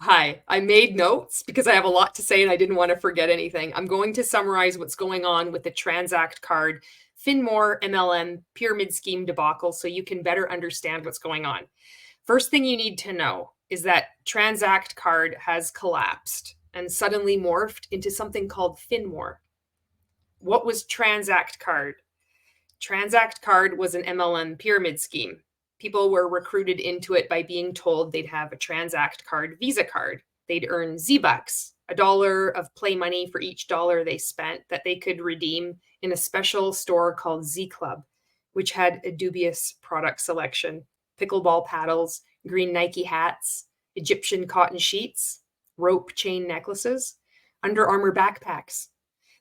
Hi, I made notes because I have a lot to say and I didn't want to forget anything. I'm going to summarize what's going on with the Transact Card Finmore MLM pyramid scheme debacle so you can better understand what's going on. First thing you need to know is that Transact Card has collapsed and suddenly morphed into something called Finmore. What was Transact Card? Transact Card was an MLM pyramid scheme. People were recruited into it by being told they'd have a Transact Card Visa card. They'd earn Z-Bucks, $1 of play money for each dollar they spent that they could redeem in a special store called Z Club, which had a dubious product selection: pickleball paddles, green Nike hats, Egyptian cotton sheets, rope chain necklaces, Under Armour backpacks.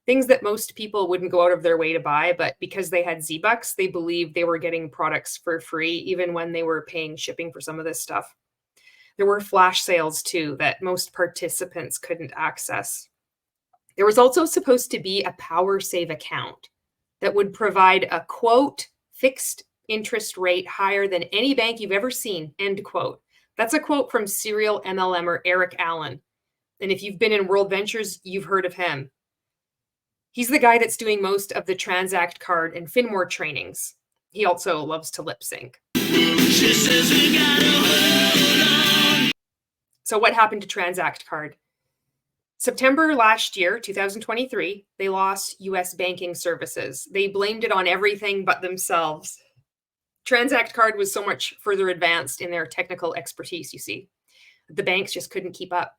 Things that most people wouldn't go out of their way to buy, but because they had Z-Bucks, they believed they were getting products for free, even when they were paying shipping for some of this stuff. There were flash sales too that most participants couldn't access. There was also supposed to be a power save account that would provide a, quote, fixed interest rate higher than any bank you've ever seen, end quote. That's a quote from serial MLMer Eric Allen. And if you've been in World Ventures, you've heard of him. He's the guy that's doing most of the Transact Card and Finmore trainings. He also loves to lip sync. So what happened to Transact Card? September last year, 2023, they lost US banking services. They blamed it on everything but themselves. Transact Card was so much further advanced in their technical expertise, you see. The banks just couldn't keep up.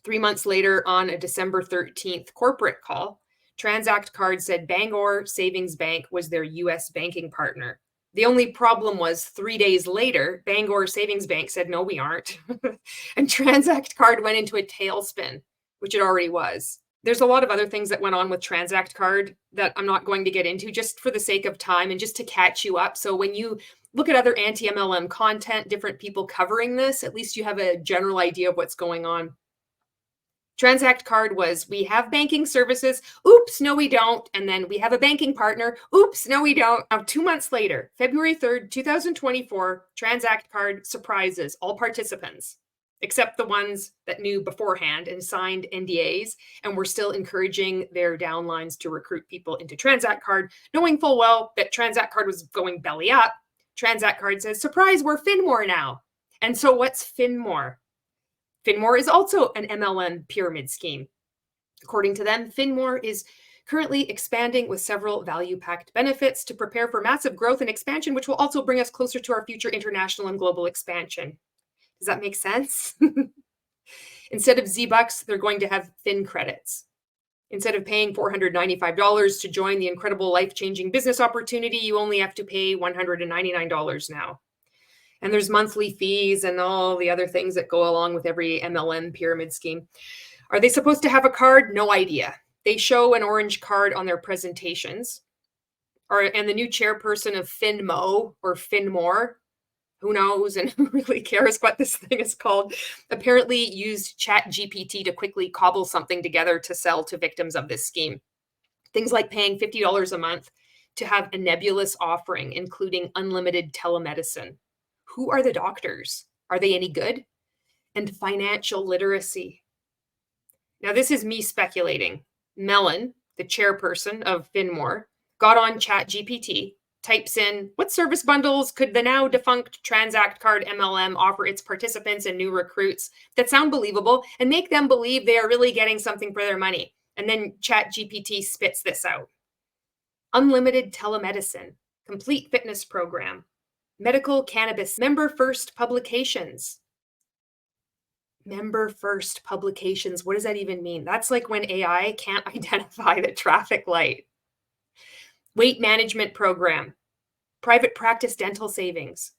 3 months later, on a December 13th corporate call, Transact Card said Bangor Savings Bank was their US banking partner. The only problem was 3 days later, Bangor Savings Bank said, no, we aren't. And Transact Card went into a tailspin, which it already was. There's a lot of other things that went on with Transact Card that I'm not going to get into just for the sake of time and just to catch you up. So when you look at other anti-MLM content, different people covering this, at least you have a general idea of what's going on. Transact Card was, we have banking services. Oops, no, we don't. And then we have a banking partner. Oops, no, we don't. Now, 2 months later, February 3rd, 2024, Transact Card surprises all participants, except the ones that knew beforehand and signed NDAs and were still encouraging their downlines to recruit people into Transact Card, knowing full well that Transact Card was going belly up. Transact Card says, surprise, we're Finmore now. And so what's Finmore? Finmore is also an MLM pyramid scheme. According to them, Finmore is currently expanding with several value-packed benefits to prepare for massive growth and expansion, which will also bring us closer to our future international and global expansion. Does that make sense? Instead of Z-Bucks, they're going to have Fin credits. Instead of paying $495 to join the incredible life-changing business opportunity, you only have to pay $199 now. And there's monthly fees and all the other things that go along with every MLM pyramid scheme. Are they supposed to have a card? No idea. They show an orange card on their presentations. And the new chairperson of Finmo or Finmore, who knows and who really cares what this thing is called, apparently used ChatGPT to quickly cobble something together to sell to victims of this scheme. Things like paying $50 a month to have a nebulous offering, including unlimited telemedicine. Who are the doctors? Are they any good? And financial literacy. Now, this is me speculating. Mellon, the chairperson of Finmore, got on ChatGPT, types in, what service bundles could the now defunct Transact Card MLM offer its participants and new recruits that sound believable and make them believe they are really getting something for their money? And then ChatGPT spits this out. Unlimited telemedicine, complete fitness program, medical cannabis, member first publications. Member first publications. What does that even mean? That's like when AI can't identify the traffic light. Weight management program, private practice dental savings.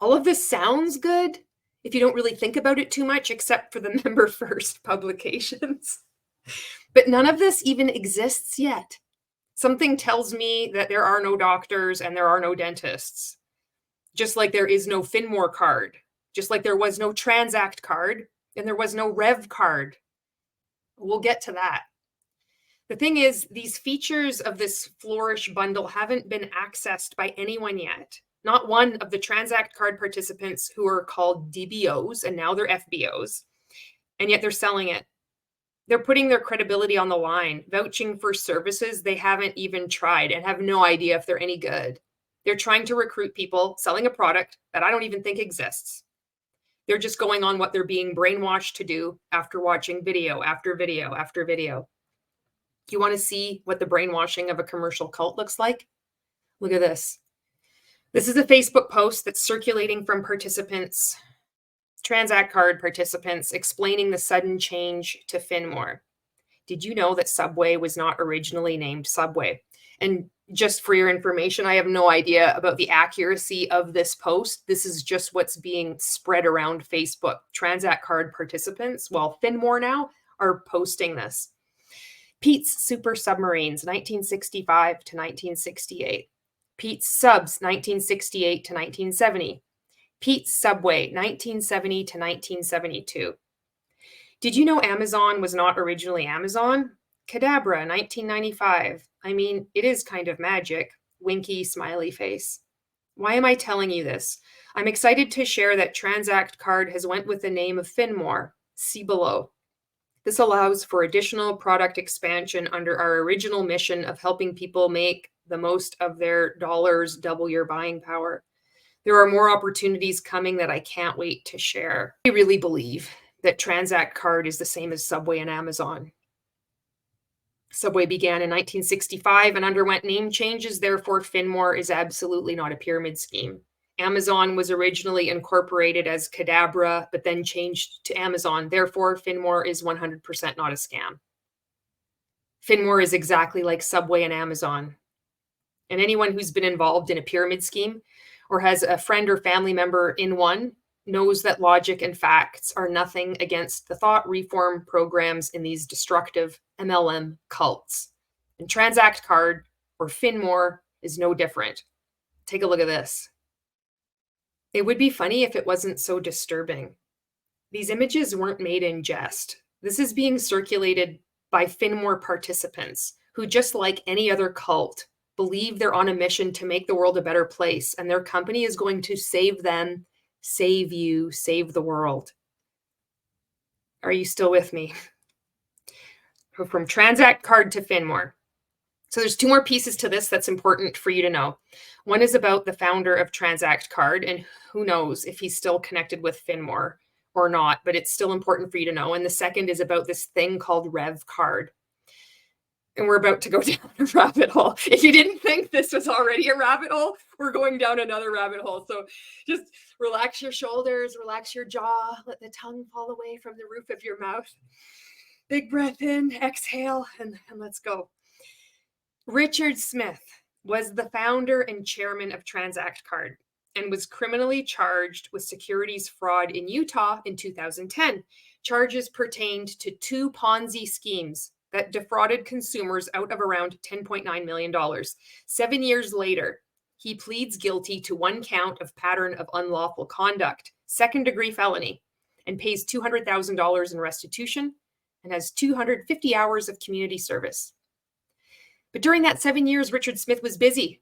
All of this sounds good if you don't really think about it too much, except for the member first publications. But none of this even exists yet. Something tells me that there are no doctors and there are no dentists. Just like there is no Finmore card, just like there was no Transact Card and there was no Rev Card. We'll get to that. The thing is, these features of this Flourish bundle haven't been accessed by anyone yet. Not one of the Transact Card participants who are called DBOs, and now they're FBOs, and yet they're selling it. They're putting their credibility on the line, vouching for services they haven't even tried and have no idea if they're any good. They're trying to recruit people, selling a product that I don't even think exists. They're just going on what they're being brainwashed to do after watching video after video after video. You want to see what the brainwashing of a commercial cult looks like? Look at this. This is a Facebook post that's circulating from participants, Transact Card participants, explaining the sudden change to Finmore. Did you know that Subway was not originally named Subway? And just for your information, I have no idea about the accuracy of this post. This is just what's being spread around Facebook. Transact Card participants, well, Finmore now, are posting this. Pete's Super Submarines, 1965 to 1968. Pete's Subs, 1968 to 1970. Pete's Subway, 1970 to 1972. Did you know Amazon was not originally Amazon? Cadabra, 1995. I mean, it is kind of magic. Winky smiley face. Why am I telling you this? I'm excited to share that Transact Card has went with the name of Finmore. See below. This allows for additional product expansion under our original mission of helping people make the most of their dollars, double your buying power. There are more opportunities coming that I can't wait to share. I really believe that Transact Card is the same as Subway and Amazon. Subway began in 1965 and underwent name changes. Therefore, Finmore is absolutely not a pyramid scheme. Amazon was originally incorporated as Cadabra, but then changed to Amazon. Therefore, Finmore is 100% not a scam. Finmore is exactly like Subway and Amazon. And anyone who's been involved in a pyramid scheme or has a friend or family member in one knows that logic and facts are nothing against the thought reform programs in these destructive MLM cults. And Transact Card, or Finmore, is no different. Take a look at this. It would be funny if it wasn't so disturbing. These images weren't made in jest. This is being circulated by Finmore participants who, just like any other cult, believe they're on a mission to make the world a better place, and their company is going to save them, save you, save the world. Are you still with me? From Transact Card to Finmore. So there's two more pieces to this that's important for you to know. One is about the founder of Transact Card, and who knows if he's still connected with Finmore or not, but it's still important for you to know. And the second is about this thing called Rev Card. And we're about to go down a rabbit hole. If you didn't think this was already a rabbit hole, we're going down another rabbit hole. So just relax your shoulders, relax your jaw, let the tongue fall away from the roof of your mouth. Big breath in, exhale, and let's go. Richard Smith was the founder and chairman of Transact Card and was criminally charged with securities fraud in Utah in 2010. Charges pertained to 2 Ponzi schemes that defrauded consumers out of around $10.9 million. 7 years later, he pleads guilty to 1 count of pattern of unlawful conduct, second-degree felony, and pays $200,000 in restitution and has 250 hours of community service. But during that 7 years, Richard Smith was busy.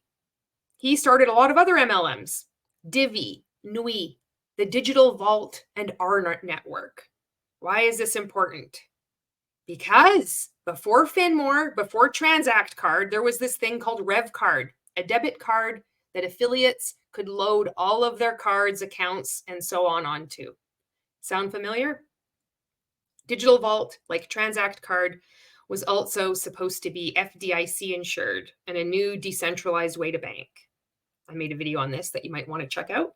He started a lot of other MLMs, Divi, Nui, the Digital Vault and rNetwork. Why is this important? Because before Finmore, before Transact Card, there was this thing called Rev Card, a debit card that affiliates could load all of their cards, accounts, and so on onto. Sound familiar? Digital Vault, like Transact Card, was also supposed to be FDIC insured and a new decentralized way to bank. I made a video on this that you might want to check out.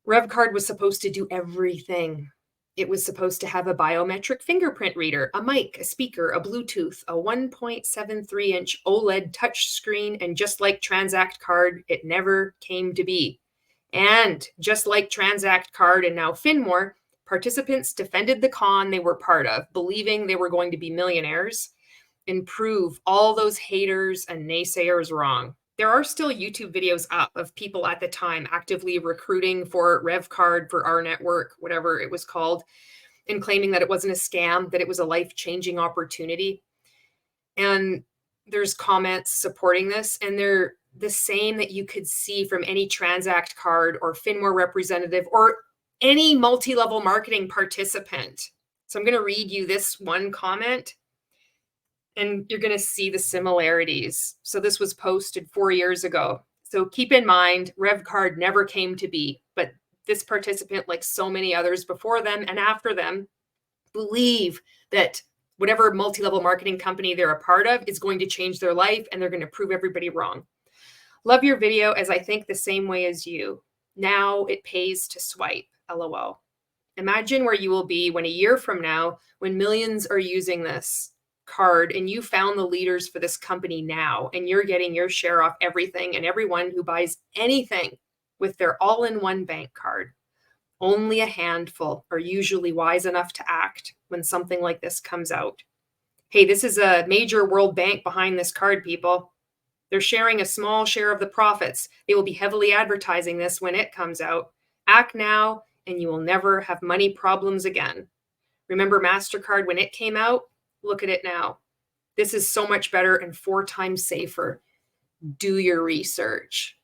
Rev Card was supposed to do everything. It was supposed to have a biometric fingerprint reader, a mic, a speaker, a Bluetooth, a 1.73-inch OLED touchscreen, and just like Transact Card, it never came to be. And just like Transact Card and now Finmore, participants defended the con they were part of, believing they were going to be millionaires and prove all those haters and naysayers wrong. There are still YouTube videos up of people at the time actively recruiting for Rev Card, for rNetwork, whatever it was called, and claiming that it wasn't a scam, that it was a life-changing opportunity. And there's comments supporting this, and they're the same that you could see from any Transact Card or Finmore representative or any multi-level marketing participant. So I'm going to read you this one comment, and you're going to see the similarities. So this was posted 4 years ago. So keep in mind, Rev Card never came to be, but this participant, like so many others before them and after them, believe that whatever multi-level marketing company they're a part of is going to change their life, and they're going to prove everybody wrong. Love your video, as I think the same way as you. Now it pays to swipe, LOL. Imagine where you will be when a year from now, when millions are using this card and you found the leaders for this company now, and you're getting your share off everything and everyone who buys anything with their all-in-one bank card. Only a handful are usually wise enough to act when something like this comes out. Hey, this is a major world bank behind this card, people. They're sharing a small share of the profits. They will be heavily advertising this when it comes out. Act now, and you will never have money problems again. Remember MasterCard when it came out? Look at it now. This is so much better and 4 times safer. Do your research.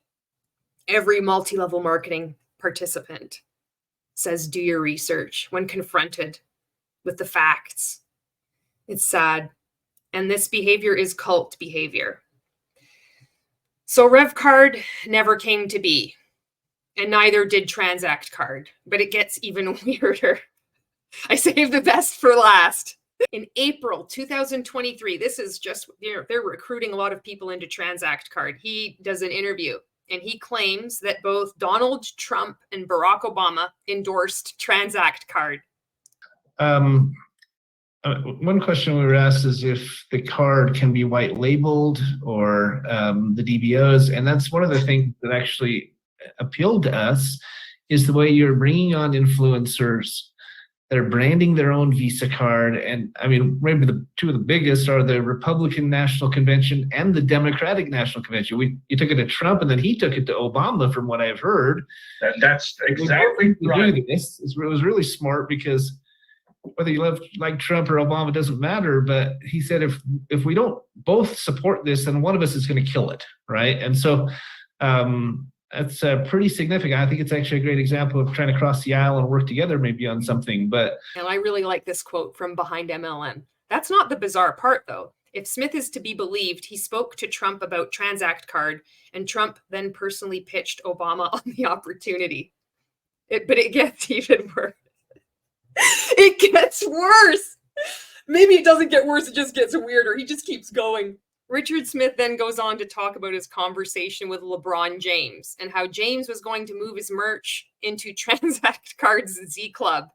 Every multi-level marketing participant says do your research when confronted with the facts. It's sad. And this behavior is cult behavior. So Rev Card never came to be, and neither did Transact Card, but it gets even weirder. I saved the best for last. In April 2023, this is just, they're recruiting a lot of people into Transact Card. He does an interview, and he claims that both Donald Trump and Barack Obama endorsed Transact Card. One question we were asked is if the card can be white labeled or the DBOs, and that's one of the things that actually appealed to us is the way you're bringing on influencers that are branding their own Visa card. And I mean, maybe the two of the biggest are the Republican National Convention and the Democratic National Convention. You took it to Trump, and then he took it to Obama, from what I've heard. That's exactly right. It was really smart, because whether you like Trump or Obama doesn't matter, but he said if we don't both support this, then one of us is going to kill it, right? And so that's pretty significant. I think it's actually a great example of trying to cross the aisle and work together maybe on something. But and I really like this quote from behind MLM. That's not the bizarre part, though. If Smith is to be believed, he spoke to Trump about Transact Card, and Trump then personally pitched Obama on the opportunity. But it gets even worse. It gets worse. Maybe it doesn't get worse, it just gets weirder. He just keeps going. Richard Smith then goes on to talk about his conversation with LeBron James and how James was going to move his merch into Transact Card's Z Club.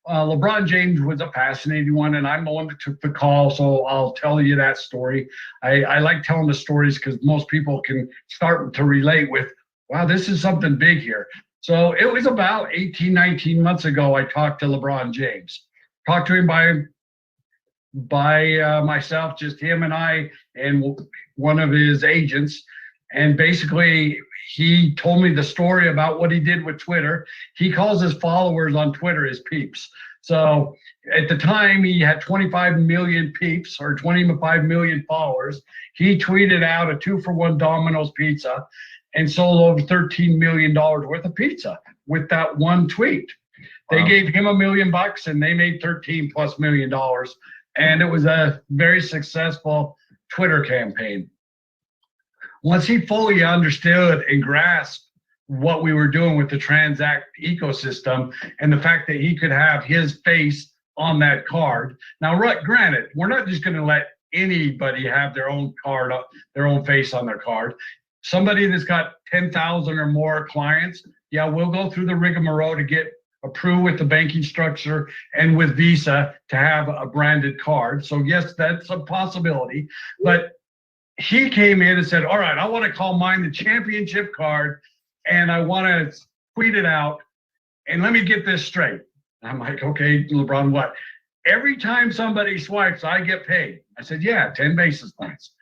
LeBron James was a fascinating one, and I'm the one that took the call, so I'll tell you that story. I like telling the stories because most people can start to relate with, wow, this is something big here. So it was about 18, 19 months ago, I talked to LeBron James. Talked to him by myself, just him and I and one of his agents. And basically, he told me the story about what he did with Twitter. He calls his followers on Twitter his peeps. So at the time, he had 25 million peeps or 25 million followers. He tweeted out a 2-for-1 Domino's pizza and sold over $13 million worth of pizza with that one tweet. Wow. They gave him $1 million and they made $13+ million. And it was a very successful Twitter campaign. Once he fully understood and grasped what we were doing with the Transact ecosystem and the fact that he could have his face on that card. Now, granted, we're not just going to let anybody have their own card, their own face on their card. Somebody that's got 10,000 or more clients, yeah, we'll go through the rigmarole to get approved with the banking structure and with Visa to have a branded card. So yes, that's a possibility. But he came in and said, all right, I want to call mine the championship card, and I want to tweet it out, and let me get this straight. I'm like, okay, LeBron, what? Every time somebody swipes, I get paid. I said, yeah, 10 basis points.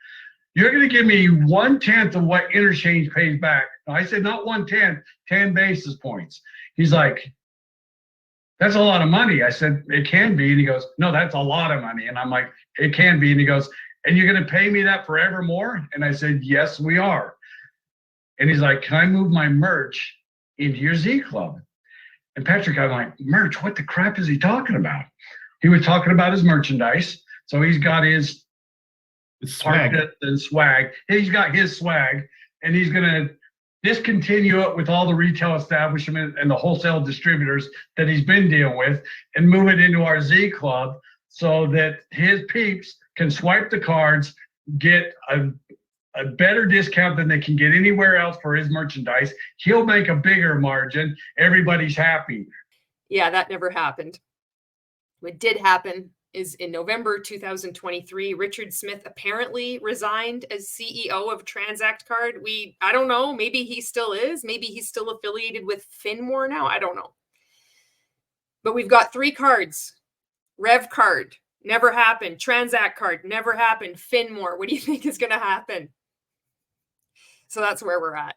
You're going to give me 1/10 of what interchange pays back. I said, not 1/10, 10 basis points. He's like, that's a lot of money. I said, it can be. And he goes, no, that's a lot of money. And I'm like, it can be. And he goes, and you're going to pay me that forevermore? And I said, yes, we are. And he's like, can I move my merch into your Z Club? And Patrick, I'm like, merch, what the crap is he talking about? He was talking about his merchandise. So he's got his Swag. parked and swag. He's got his swag, and he's going to discontinue it with all the retail establishment and the wholesale distributors that he's been dealing with, and move it into our Z Club so that his peeps can swipe the cards, get a better discount than they can get anywhere else for his merchandise. He'll make a bigger margin. Everybody's happy. Yeah, that never happened. What did happen is in November 2023, Richard Smith apparently resigned as CEO of Transact Card. I don't know, maybe he still is. Maybe he's still affiliated with Finmore now. I don't know. But we've got 3 cards. Rev Card, never happened. Transact Card, never happened. Finmore, what do you think is going to happen? So that's where we're at.